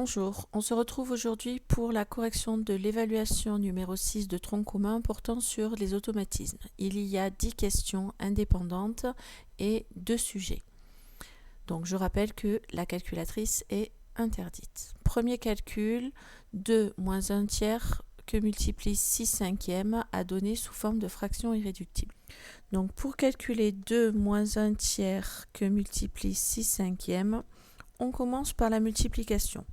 Bonjour, on se retrouve aujourd'hui pour la correction de l'évaluation numéro 6 de tronc commun portant sur les automatismes. Il y a 10 questions indépendantes et 2 sujets. Donc je rappelle que la calculatrice est interdite. Premier calcul, 2 moins 1 tiers que multiplie 6 cinquièmes à donner sous forme de fraction irréductible. Donc pour calculer 2 moins 1 tiers que multiplie 6 cinquièmes, on commence par la multiplication.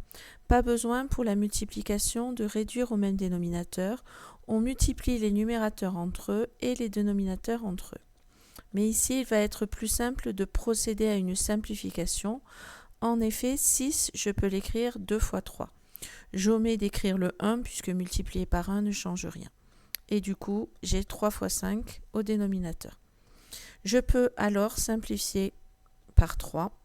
Pas besoin pour la multiplication de réduire au même dénominateur. On multiplie les numérateurs entre eux et les dénominateurs entre eux. Mais ici, il va être plus simple de procéder à une simplification. En effet, 6, je peux l'écrire 2 fois 3. J'omets d'écrire le 1 puisque multiplier par 1 ne change rien. Et du coup, j'ai 3 fois 5 au dénominateur. Je peux alors simplifier par 3.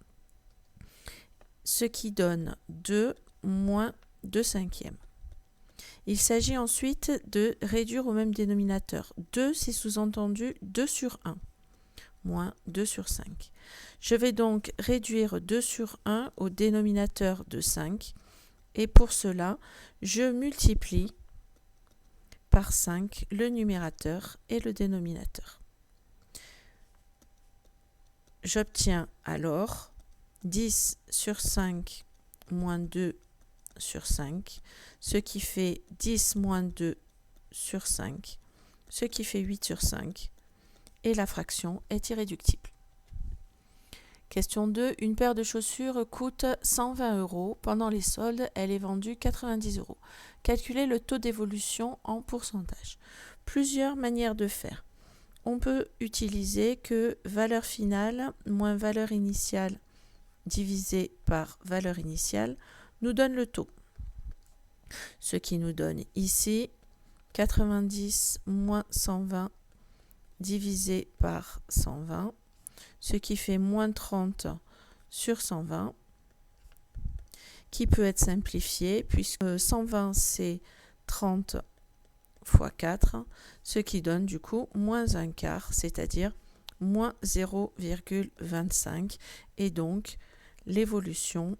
Ce qui donne 2 moins 2 cinquièmes. Il s'agit ensuite de réduire au même dénominateur. 2, c'est sous-entendu 2 sur 1, moins 2 sur 5. Je vais donc réduire 2 sur 1 au dénominateur de 5, et pour cela, je multiplie par 5 le numérateur et le dénominateur. J'obtiens alors 10 sur 5 moins 2 sur 5, ce qui fait 10 moins 2 sur 5, ce qui fait 8 sur 5, et la fraction est irréductible. Question 2. Une paire de chaussures coûte 120 €. Pendant les soldes, elle est vendue 90 €. Calculez le taux d'évolution en pourcentage. Plusieurs manières de faire. On peut utiliser que valeur finale moins valeur initiale divisé par valeur initiale nous donne le taux. Ce qui nous donne ici 90 moins 120 divisé par 120, ce qui fait moins 30 sur 120, qui peut être simplifié puisque 120 c'est 30 fois 4, ce qui donne du coup moins un quart, c'est-à-dire moins 0,25, et donc l'évolution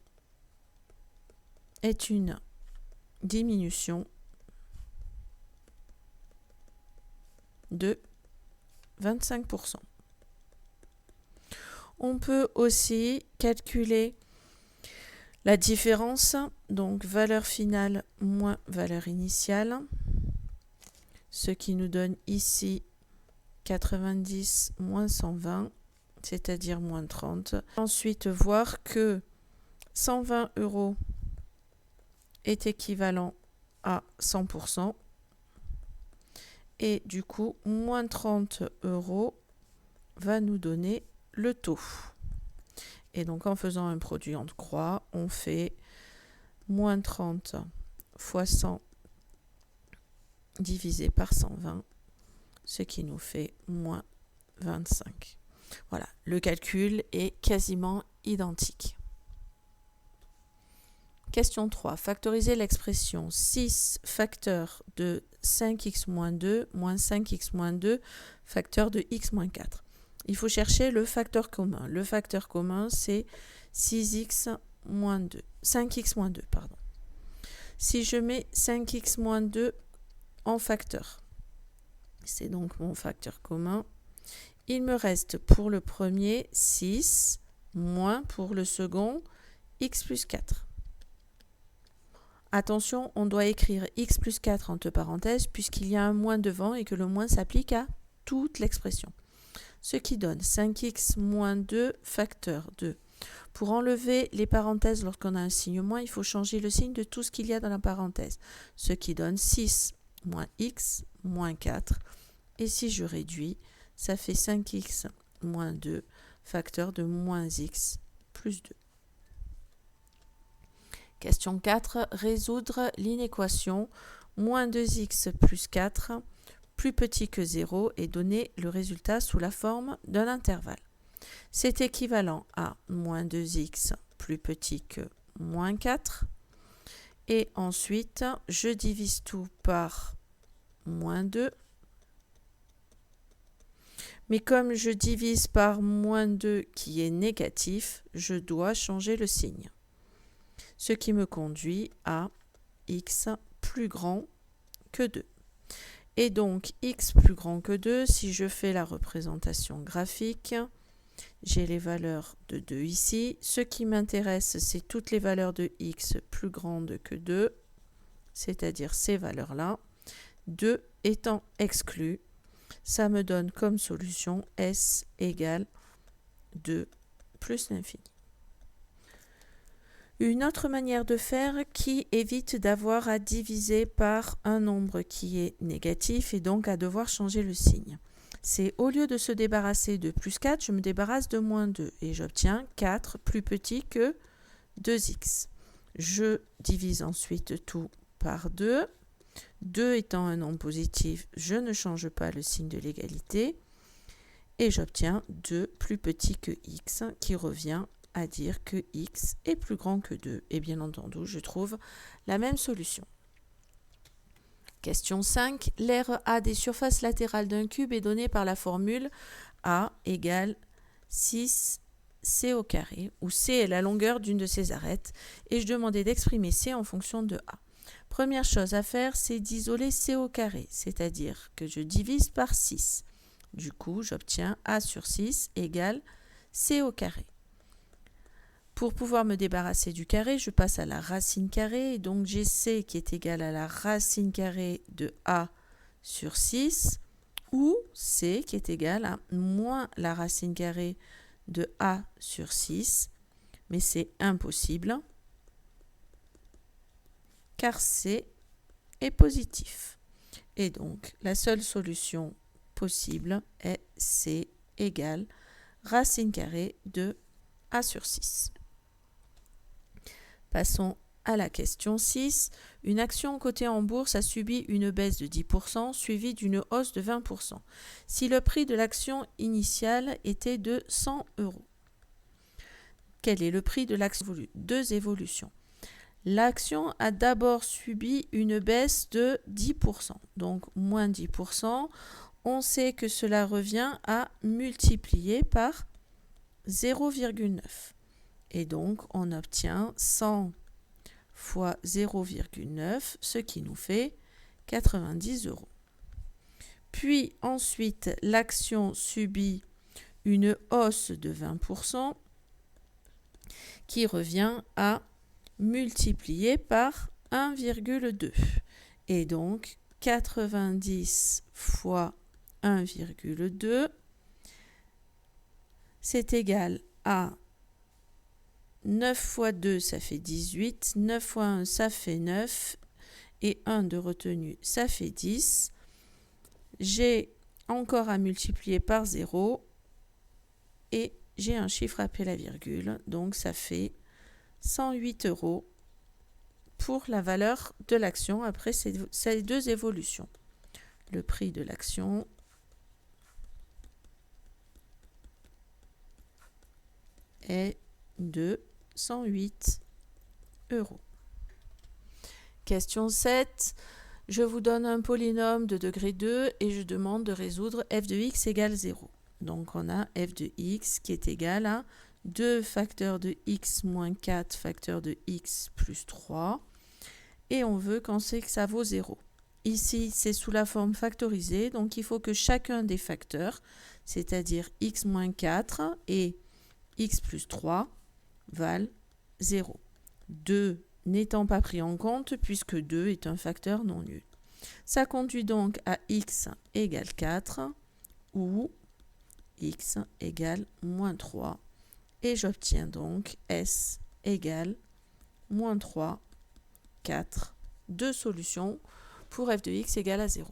est une diminution de 25%. On peut aussi calculer la différence, donc valeur finale moins valeur initiale, ce qui nous donne ici 90 moins 120, c'est-à-dire moins 30. Ensuite, voir que 120 € est équivalent à 100%, et du coup, moins 30 € va nous donner le taux. Et donc, en faisant un produit en croix, on fait moins 30 fois 100 divisé par 120, ce qui nous fait moins 25. Voilà, le calcul est quasiment identique. Question 3. Factoriser l'expression 6 facteur de 5x moins 2 moins 5x moins 2 facteur de x moins 4. Il faut chercher le facteur commun. Le facteur commun, c'est 6x moins 2. 5x moins 2, pardon. Si je mets 5x moins 2 en facteur, c'est donc mon facteur commun. Il me reste pour le premier 6 moins pour le second x plus 4. Attention, on doit écrire x plus 4 entre parenthèses puisqu'il y a un moins devant et que le moins s'applique à toute l'expression. Ce qui donne 5x moins 2 facteur de. Pour enlever les parenthèses lorsqu'on a un signe moins, il faut changer le signe de tout ce qu'il y a dans la parenthèse. Ce qui donne 6 moins x moins 4. Et si je réduis, ça fait 5x moins 2 facteur de moins x plus 2. Question 4. Résoudre l'inéquation moins 2x plus 4 plus petit que 0 et donner le résultat sous la forme d'un intervalle. C'est équivalent à moins 2x plus petit que moins 4. Et ensuite, je divise tout par moins 2. Mais comme je divise par moins 2 qui est négatif, je dois changer le signe. ce qui me conduit à x plus grand que 2. Et donc, x plus grand que 2, si je fais la représentation graphique, j'ai les valeurs de 2 ici. Ce qui m'intéresse, c'est toutes les valeurs de x plus grandes que 2, c'est-à-dire ces valeurs-là. 2 étant exclues, ça me donne comme solution s égale 2 plus l'infini. Une autre manière de faire qui évite d'avoir à diviser par un nombre qui est négatif et donc à devoir changer le signe. C'est au lieu de se débarrasser de plus 4, je me débarrasse de moins 2 et j'obtiens 4 plus petit que 2x. Je divise ensuite tout par 2. 2 étant un nombre positif, je ne change pas le signe de l'égalité et j'obtiens 2 plus petit que x qui revient à dire que x est plus grand que 2. Et bien entendu, je trouve la même solution. Question 5. L'aire A des surfaces latérales d'un cube est donnée par la formule A égale 6c au carré, où c est la longueur d'une de ses arêtes, et je demandais d'exprimer c en fonction de A. Première chose à faire, c'est d'isoler c au carré, c'est-à-dire que je divise par 6. Du coup, j'obtiens A sur 6 égale c au carré. Pour pouvoir me débarrasser du carré, je passe à la racine carrée, et donc j'ai c qui est égal à la racine carrée de A sur 6, ou c qui est égal à moins la racine carrée de A sur 6, mais c'est impossible, car c est positif. Et donc, la seule solution possible est c égale racine carrée de A sur 6. Passons à la question 6. Une action cotée en bourse a subi une baisse de 10% suivie d'une hausse de 20%. Si le prix de l'action initiale était de 100 €. Quel est le prix de l'action? Deux évolutions. L'action a d'abord subi une baisse de 10%, donc moins 10%. On sait que cela revient à multiplier par 0,9. Et donc, on obtient 100 fois 0,9, ce qui nous fait 90 €. Puis ensuite, l'action subit une hausse de 20% qui revient à multiplier par 1,2. Et donc, 90 fois 1,2, c'est égal à 9 fois 2, ça fait 18. 9 fois 1, ça fait 9. Et 1 de retenue, ça fait 10. J'ai encore à multiplier par 0. Et j'ai un chiffre après la virgule. Donc, ça fait 108 € pour la valeur de l'action après ces deux évolutions. Le prix de l'action est de 108 €. Question 7. Je vous donne un polynôme de degré 2 et je demande de résoudre f de x égale 0. Donc on a f de x qui est égal à 2 facteurs de x moins 4 facteurs de x plus 3. Et on veut qu'on sait que ça vaut 0. Ici, c'est sous la forme factorisée, donc il faut que chacun des facteurs, c'est-à-dire x moins 4 et x plus 3, valent 0. 2 n'étant pas pris en compte puisque 2 est un facteur non nul. Ça conduit donc à x égale 4 ou x égale moins 3 et j'obtiens donc s égale moins 3, 4, deux solutions pour f de x égale à 0.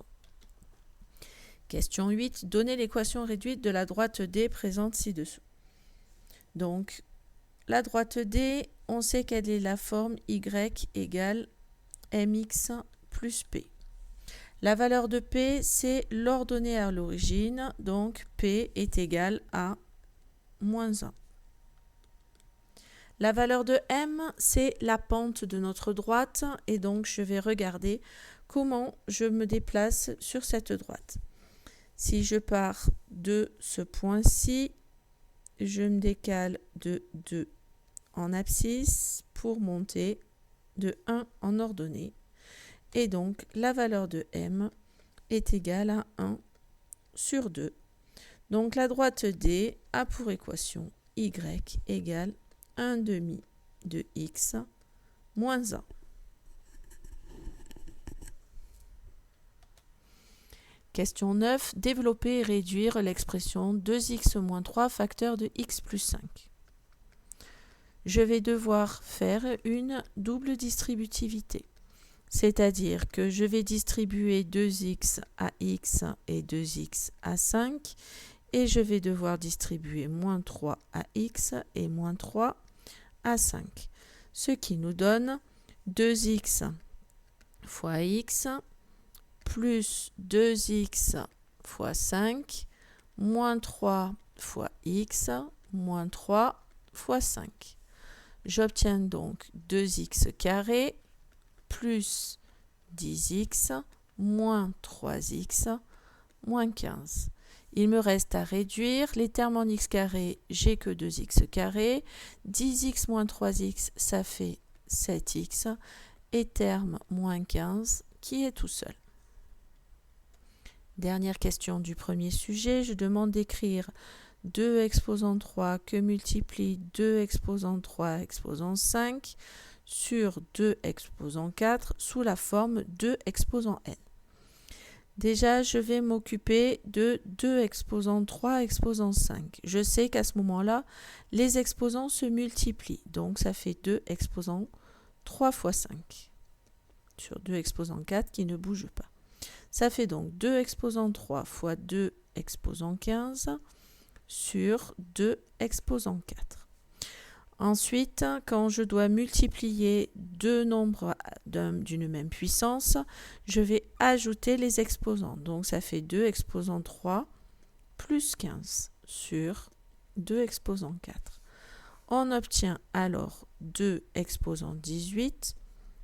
Question 8. Donnez l'équation réduite de la droite D présente ci-dessous. Donc, la droite D, on sait qu'elle est la forme y égale mx plus p. La valeur de p, c'est l'ordonnée à l'origine, donc p est égal à moins 1. La valeur de m, c'est la pente de notre droite, et donc je vais regarder comment je me déplace sur cette droite. Si je pars de ce point-ci, je me décale de 2 en abscisse pour monter de 1 en ordonnée. Et donc, la valeur de m est égale à 1 sur 2. Donc, la droite D a pour équation y égale 1 demi de x moins 1. Question 9. Développer et réduire l'expression 2x moins 3 facteur de x plus 5. Je vais devoir faire une double distributivité. C'est-à-dire que je vais distribuer 2x à x et 2x à 5 et je vais devoir distribuer moins 3 à x et moins 3 à 5. Ce qui nous donne 2x fois x plus 2x fois 5 moins 3 fois x moins 3 fois 5. J'obtiens donc 2x carré plus 10x moins 3x moins 15. Il me reste à réduire. Les termes en x carré, j'ai que 2x carré. 10x moins 3x, ça fait 7x. Et terme moins 15 qui est tout seul. Dernière question du premier sujet. Je demande d'écrire 2 exposant 3 que multiplie 2 exposant 3 exposant 5 sur 2 exposant 4 sous la forme 2 exposant n. Déjà, je vais m'occuper de 2 exposant 3 exposant 5. Je sais qu'à ce moment-là, les exposants se multiplient. Donc, ça fait 2 exposant 3 fois 5 sur 2 exposant 4 qui ne bougent pas. Ça fait donc 2 exposant 3 fois 2 exposant 15 sur 2 exposant 4. Ensuite, quand je dois multiplier deux nombres d'une même puissance, je vais ajouter les exposants. Donc, ça fait 2 exposant 3 plus 15 sur 2 exposant 4. On obtient alors 2 exposant 18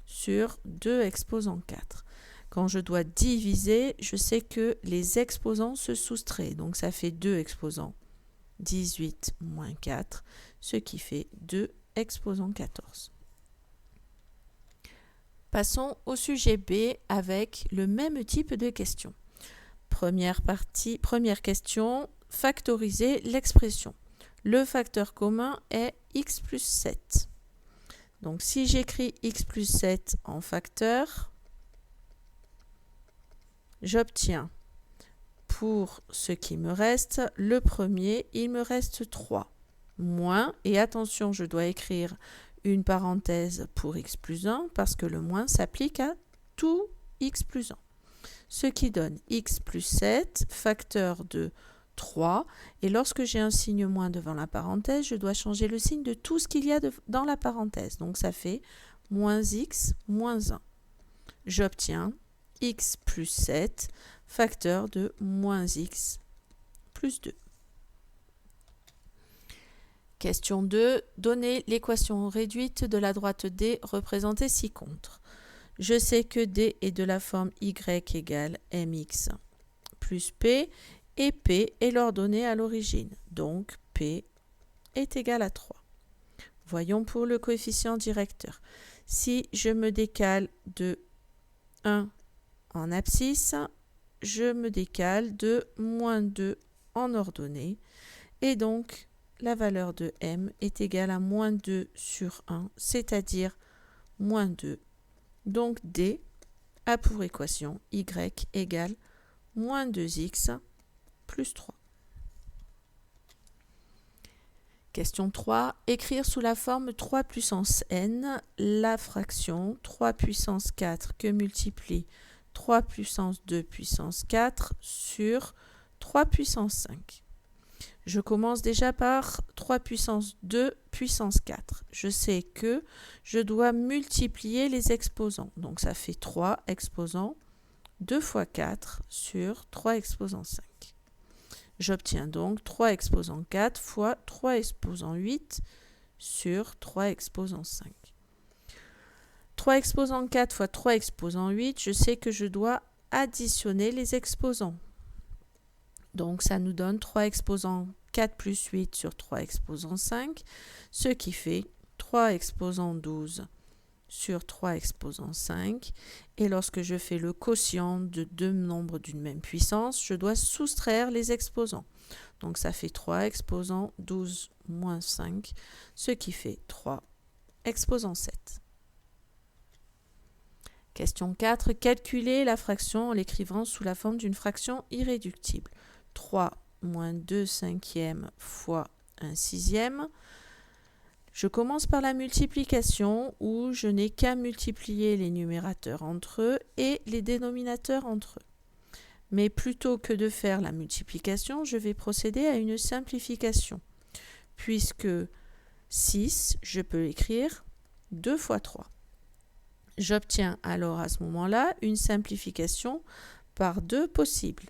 sur 2 exposant 4. Quand je dois diviser, je sais que les exposants se soustraient. Donc, ça fait 2 exposant 18 moins 4, ce qui fait 2 exposant 14. Passons au sujet B avec le même type de question. Première question, factoriser l'expression. Le facteur commun est x plus 7. Donc si j'écris x plus 7 en facteur, j'obtiens pour ce qui me reste, le premier, il me reste 3. Moins, et attention, je dois écrire une parenthèse pour x plus 1 parce que le moins s'applique à tout x plus 1. Ce qui donne x plus 7, facteur de 3. Et lorsque j'ai un signe moins devant la parenthèse, je dois changer le signe de tout ce qu'il y a dans la parenthèse. Donc ça fait moins x moins 1. J'obtiens x plus 7, facteur de moins x plus 2. Question 2. Donnez l'équation réduite de la droite D représentée ci-contre. Je sais que D est de la forme y égale mx plus p et p est l'ordonnée à l'origine. Donc p est égal à 3. Voyons pour le coefficient directeur. Si je me décale de 1 en abscisse, je me décale de moins 2 en ordonnée. Et donc, la valeur de m est égale à moins 2 sur 1, c'est-à-dire moins 2. Donc, D a pour équation y égale moins 2x plus 3. Question 3. Écrire sous la forme 3 puissance n la fraction 3 puissance 4 que multiplie 3 puissance 2 puissance 4 sur 3 puissance 5. Je commence déjà par 3 puissance 2 puissance 4. Je sais que je dois multiplier les exposants. Donc ça fait 3 exposants 2 fois 4 sur 3 exposants 5. J'obtiens donc 3 exposants 4 fois 3 exposants 8 sur 3 exposants 5. 3 exposants 4 fois 3 exposants 8, je sais que je dois additionner les exposants. Donc ça nous donne 3 exposants 4 plus 8 sur 3 exposants 5, ce qui fait 3 exposants 12 sur 3 exposant 5. Et lorsque je fais le quotient de deux nombres d'une même puissance, je dois soustraire les exposants. Donc ça fait 3 exposant 12 moins 5, ce qui fait 3 exposant 7. Question 4. Calculer la fraction en l'écrivant sous la forme d'une fraction irréductible. 3 moins 2 cinquièmes fois 1 sixième. Je commence par la multiplication où je n'ai qu'à multiplier les numérateurs entre eux et les dénominateurs entre eux. Mais plutôt que de faire la multiplication, je vais procéder à une simplification. Puisque 6, je peux l'écrire 2 fois 3. J'obtiens alors à ce moment-là une simplification par 2 possible.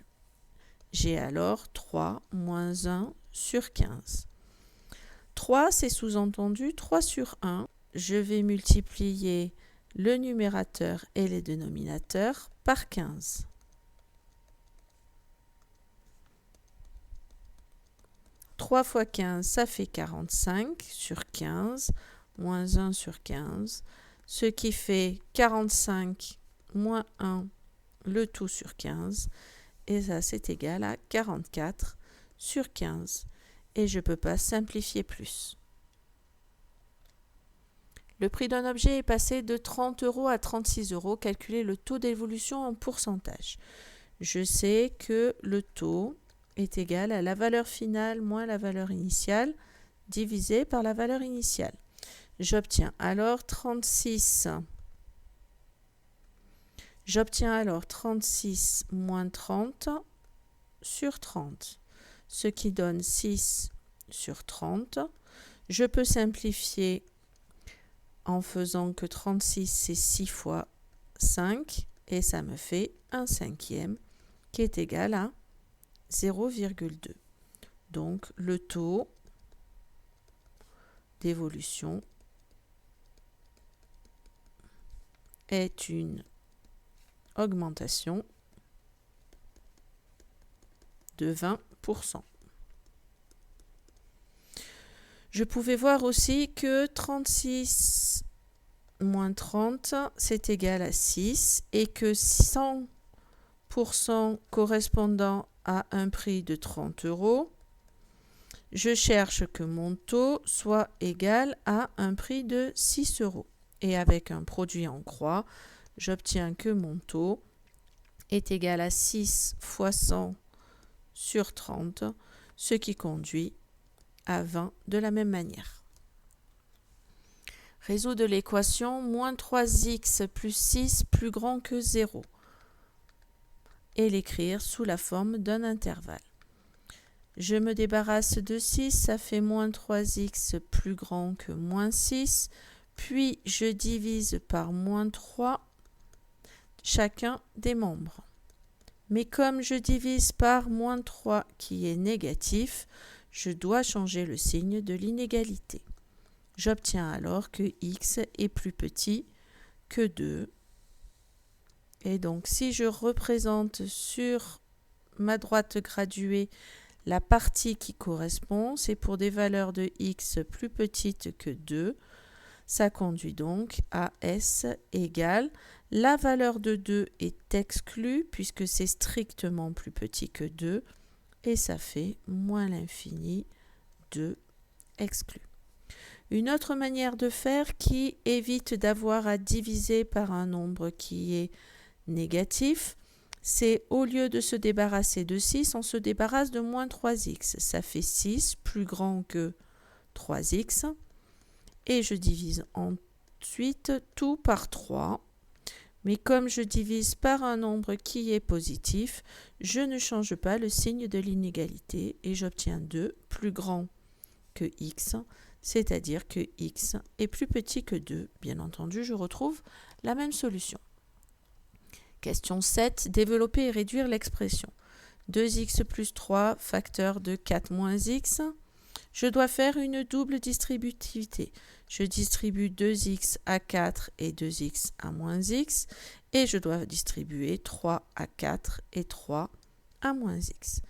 J'ai alors 3 moins 1 sur 15. 3, c'est sous-entendu 3 sur 1. Je vais multiplier le numérateur et les dénominateurs par 15. 3 fois 15, ça fait 45 sur 15, moins 1 sur 15, ce qui fait 45 moins 1, le tout sur 15, et ça c'est égal à 44 sur 15. Et je ne peux pas simplifier plus. Le prix d'un objet est passé de 30 € à 36 €. Calculer le taux d'évolution en pourcentage. Je sais que le taux est égal à la valeur finale moins la valeur initiale divisé par la valeur initiale. J'obtiens alors 36 moins 30 sur 30, ce qui donne 6 sur 30. Je peux simplifier en faisant que 36 c'est 6 fois 5 et ça me fait 1 cinquième qui est égal à 0,2. Donc le taux d'évolution est une augmentation de 20%. Je pouvais voir aussi que 36 moins 30, c'est égal à 6 et que 100% correspondant à un prix de 30 €, je cherche que mon taux soit égal à un prix de 6 €. Et avec un produit en croix, j'obtiens que mon taux est égal à 6 fois 100 sur 30, ce qui conduit à 20 de la même manière. Résoudre l'équation moins 3x plus 6 plus grand que 0 et l'écrire sous la forme d'un intervalle. Je me débarrasse de 6, ça fait moins 3x plus grand que moins 6, puis je divise par moins 3 chacun des membres. Mais comme je divise par moins 3 qui est négatif, je dois changer le signe de l'inégalité. J'obtiens alors que x est plus petit que 2. Et donc si je représente sur ma droite graduée la partie qui correspond, c'est pour des valeurs de x plus petites que 2. Ça conduit donc à S égale, la valeur de 2 est exclue puisque c'est strictement plus petit que 2 et ça fait moins l'infini 2 exclu. Une autre manière de faire qui évite d'avoir à diviser par un nombre qui est négatif, c'est au lieu de se débarrasser de 6, on se débarrasse de moins 3x. Ça fait 6 plus grand que 3x. Et je divise ensuite tout par 3. Mais comme je divise par un nombre qui est positif, je ne change pas le signe de l'inégalité et j'obtiens 2 plus grand que x, c'est-à-dire que x est plus petit que 2. Bien entendu, je retrouve la même solution. Question 7. Développer et réduire l'expression. 2x plus 3 facteur de 4 moins x. Je dois faire une double distributivité. Je distribue 2x à 4 et 2x à moins x. Et je dois distribuer 3 à 4 et 3 à moins x.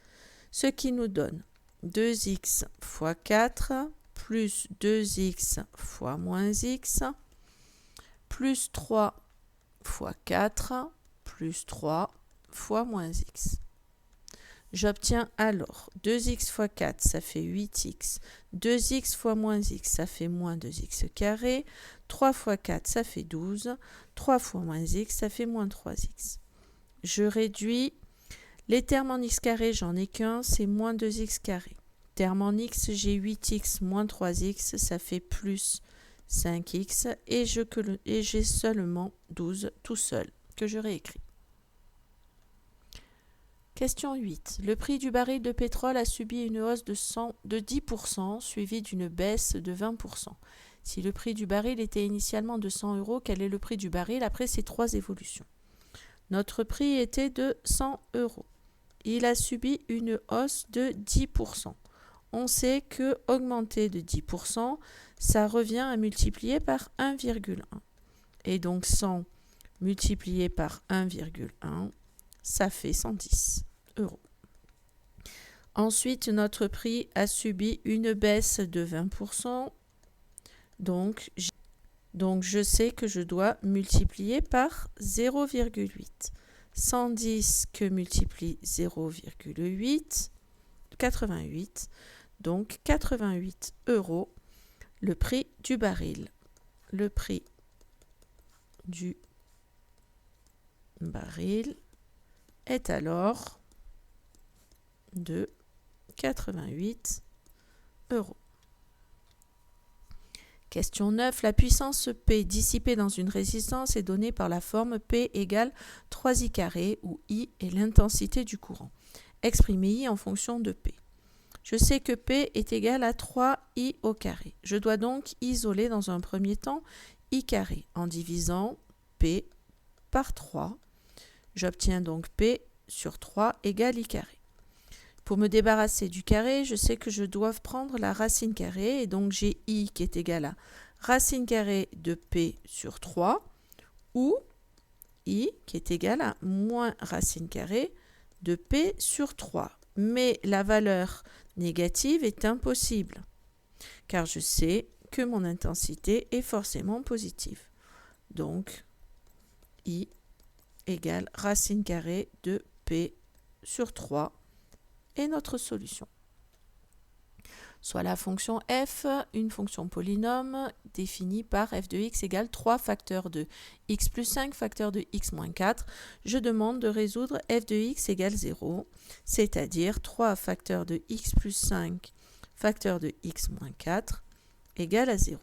Ce qui nous donne 2x fois 4 plus 2x fois moins x plus 3 fois 4 plus 3 fois moins x. J'obtiens alors 2x fois 4, ça fait 8x. 2x fois moins x, ça fait moins 2x carré. 3 fois 4, ça fait 12. 3 fois moins x, ça fait moins 3x. Je réduis. Les termes en x carré, j'en ai qu'un, c'est moins 2x carré. Terme en x, j'ai 8x moins 3x, ça fait plus 5x. Et j'ai seulement 12 tout seul que je réécris. Question 8. Le prix du baril de pétrole a subi une hausse de 10% suivie d'une baisse de 20%. Si le prix du baril était initialement de 100 €, quel est le prix du baril après ces trois évolutions? Notre prix était de 100 €. Il a subi une hausse de 10%. On sait que augmenter de 10%, ça revient à multiplier par 1,1. Et donc 100 multiplié par 1,1, ça fait 110 €. Ensuite, notre prix a subi une baisse de 20%. Donc, je sais que je dois multiplier par 0,8. 110 que multiplie 0,8, 88. Donc, 88 € le prix du baril. Le prix du baril est alors de 88 €. Question 9. La puissance P dissipée dans une résistance est donnée par la forme P égale 3I carré où I est l'intensité du courant. Exprimez I en fonction de P. Je sais que P est égal à 3I au carré. Je dois donc isoler dans un premier temps I carré en divisant P par 3. J'obtiens donc P sur 3 égale I carré. Pour me débarrasser du carré, je sais que je dois prendre la racine carrée et donc j'ai I qui est égal à racine carrée de P sur 3 ou I qui est égal à moins racine carrée de P sur 3. Mais la valeur négative est impossible car je sais que mon intensité est forcément positive. Donc I égale racine carrée de P sur 3 est notre solution. Soit la fonction f, une fonction polynôme définie par f de x égale 3 facteurs de x plus 5 facteurs de x moins 4. Je demande de résoudre f de x égale 0, c'est-à-dire 3 facteurs de x plus 5 facteurs de x moins 4 égale à 0.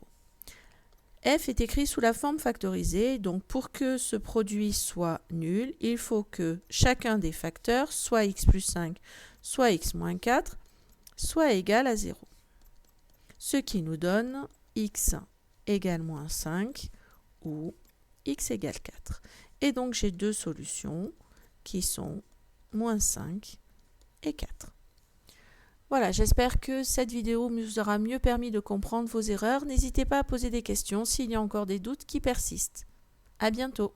F est écrit sous la forme factorisée, donc pour que ce produit soit nul, il faut que chacun des facteurs, soit x plus 5, soit x moins 4, soit égal à 0. Ce qui nous donne x égale moins 5 ou x égale 4. Et donc j'ai deux solutions qui sont moins 5 et 4. Voilà, j'espère que cette vidéo vous aura mieux permis de comprendre vos erreurs. N'hésitez pas à poser des questions s'il y a encore des doutes qui persistent. À bientôt.